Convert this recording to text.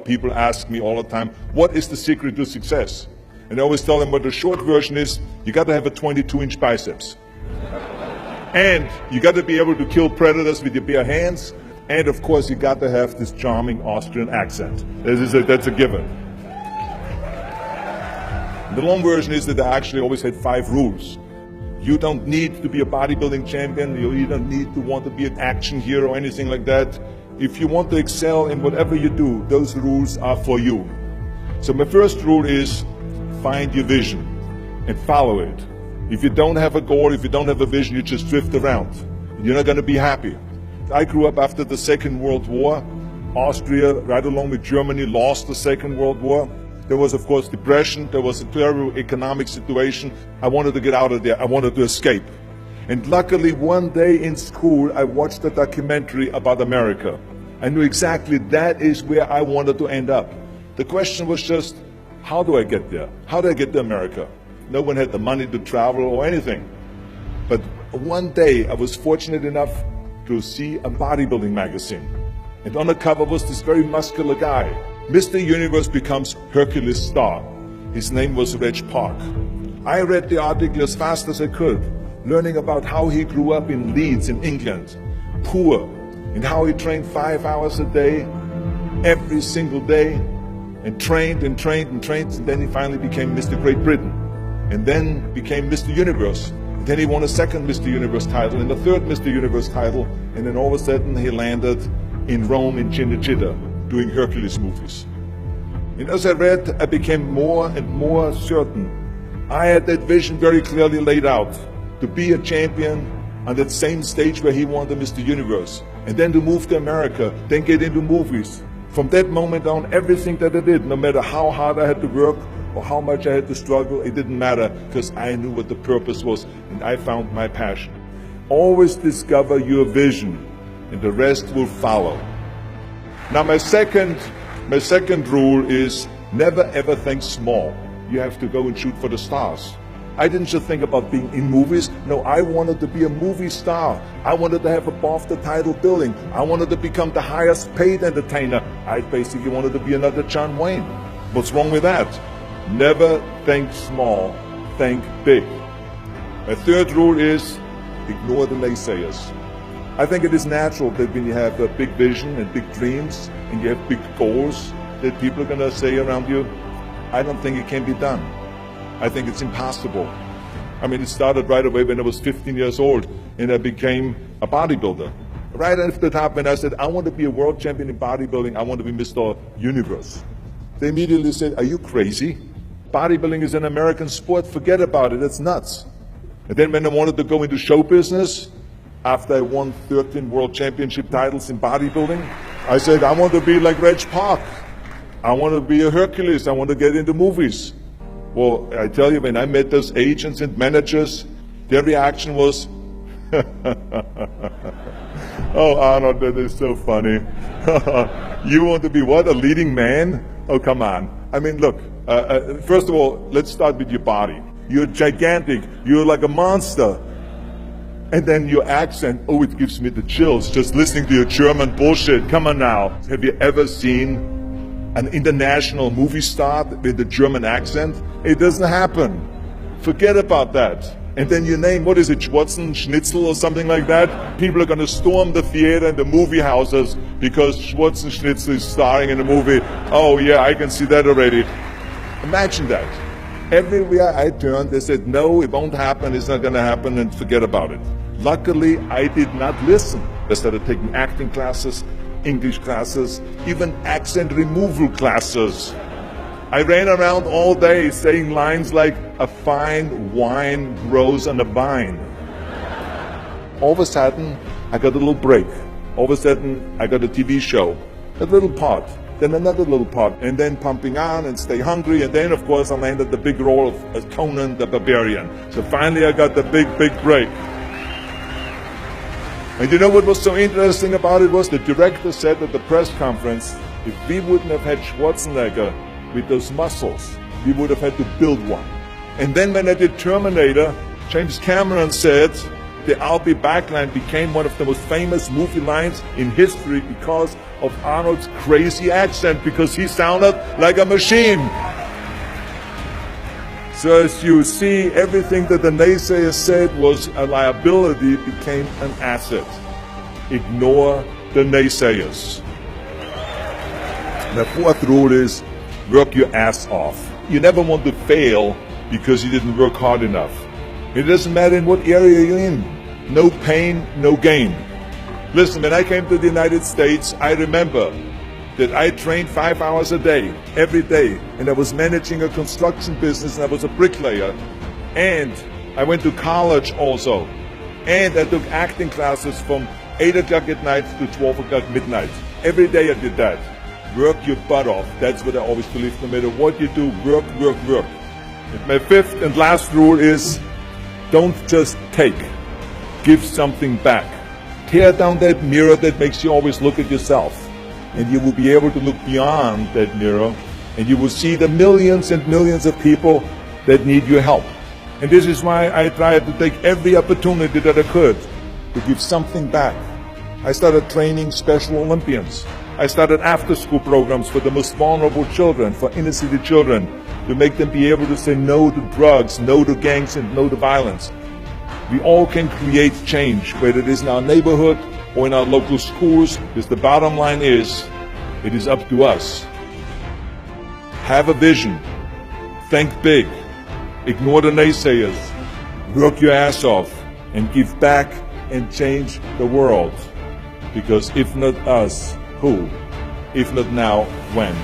People ask me all the time, what is the secret to success? And I always tell them, well, the short version is, you got to have a 22-inch biceps. And you got to be able to kill predators with your bare hands. And of course, you got to have this charming Austrian accent. That's a given. The long version is that I actually always had 5 rules. You don't need to be a bodybuilding champion. You don't need to want to be an action hero or anything like that. If you want to excel in whatever you do, those rules are for you. So my first rule is find your vision and follow it. If you don't have a goal, if you don't have a vision, you just drift around. You're not going to be happy. I grew up after the Second World War. Austria, right along with Germany, lost the Second World War. There was, of course, depression. There was a terrible economic situation. I wanted to get out of there. I wanted to escape. And luckily, one day in school, I watched a documentary about America. I knew exactly that is where I wanted to end up. The question was just, how do I get there? How do I get to America? No one had the money to travel or anything. But one day, I was fortunate enough to see a bodybuilding magazine. And on the cover was this very muscular guy. Mr. Universe becomes Hercules star. His name was Reg Park. I read the article as fast as I could, learning about how he grew up in Leeds in England, poor, and how he trained 5 hours a day, every single day, and trained and trained and trained, and then he finally became Mr. Great Britain, and then became Mr. Universe. And then he won a second Mr. Universe title and a third Mr. Universe title, and then all of a sudden he landed in Rome in Cinecittà, doing Hercules movies. And as I read, I became more and more certain. I had that vision very clearly laid out, to be a champion on that same stage where he won the Mr. Universe, and then to move to America, then get into movies. From that moment on, everything that I did, no matter how hard I had to work or how much I had to struggle, it didn't matter, because I knew what the purpose was, and I found my passion. Always discover your vision, and the rest will follow. Now my second rule is never ever think small. You have to go and shoot for the stars. I didn't just think about being in movies. No, I wanted to be a movie star. I wanted to have above the title billing. I wanted to become the highest paid entertainer. I basically wanted to be another John Wayne. What's wrong with that? Never think small, think big. My third rule is ignore the naysayers. I think it is natural that when you have a big vision and big dreams and you have big goals, that people are going to say around you, I don't think it can be done. I think it's impossible. I mean, it started right away when I was 15 years old and I became a bodybuilder. Right after the top when I said, I want to be a world champion in bodybuilding, I want to be Mr. Universe. They immediately said, are you crazy? Bodybuilding is an American sport, forget about it, it's nuts. And then when I wanted to go into show business, after I won 13 world championship titles in bodybuilding, I said, I want to be like Reg Park. I want to be a Hercules. I want to get into movies. Well, I tell you, when I met those agents and managers, their reaction was, oh, Arnold, that is so funny. You want to be what, a leading man? Oh, come on. I mean, look, first of all, let's start with your body. You're gigantic. You're like a monster. And then your accent, oh, it gives me the chills just listening to your German bullshit. Come on now. Have you ever seen an international movie star with a German accent? It doesn't happen. Forget about that. And then your name, what is it, Schwarzenegger or something like that? People are going to storm the theater and the movie houses because Schwarzenegger is starring in a movie. Oh yeah, I can see that already. Imagine that. Everywhere I turned, they said, no, it won't happen, it's not going to happen, and forget about it. Luckily, I did not listen. I started taking acting classes, English classes, even accent removal classes. I ran around all day saying lines like, a fine wine grows on a vine. All of a sudden, I got a little break. All of a sudden, I got a TV show, a little part. Then another little part, and then Pumping On and Stay Hungry, and then of course I landed the big role of Conan the Barbarian. So finally I got the big break. And you know what was so interesting about it was the director said at the press conference, if we wouldn't have had Schwarzenegger with those muscles, we would have had to build one. And then when I did Terminator, James Cameron said, the "I'll be back" line became one of the most famous movie lines in history because of Arnold's crazy accent, because he sounded like a machine. So as you see, everything that the naysayers said was a liability became an asset. Ignore the naysayers. The fourth rule is work your ass off. You never want to fail because you didn't work hard enough. It doesn't matter in what area you're in. No pain, no gain. Listen, when I came to the United States, I remember that I trained 5 hours a day, every day, and I was managing a construction business, and I was a bricklayer, and I went to college also, and I took acting classes from 8 o'clock at night to 12 o'clock midnight. Every day I did that. Work your butt off. That's what I always believe. No matter what you do, work, work, work. And my fifth and last rule is don't just take. Give something back. Tear down that mirror that makes you always look at yourself. And you will be able to look beyond that mirror, and you will see the millions and millions of people that need your help. And this is why I tried to take every opportunity that I could to give something back. I started training Special Olympians. I started after-school programs for the most vulnerable children, for inner-city children, to make them be able to say no to drugs, no to gangs, and no to violence. We all can create change, whether it is in our neighborhood or in our local schools, because the bottom line is, it is up to us. Have a vision. Think big. Ignore the naysayers. Work your ass off and give back and change the world. Because if not us, who? If not now, when?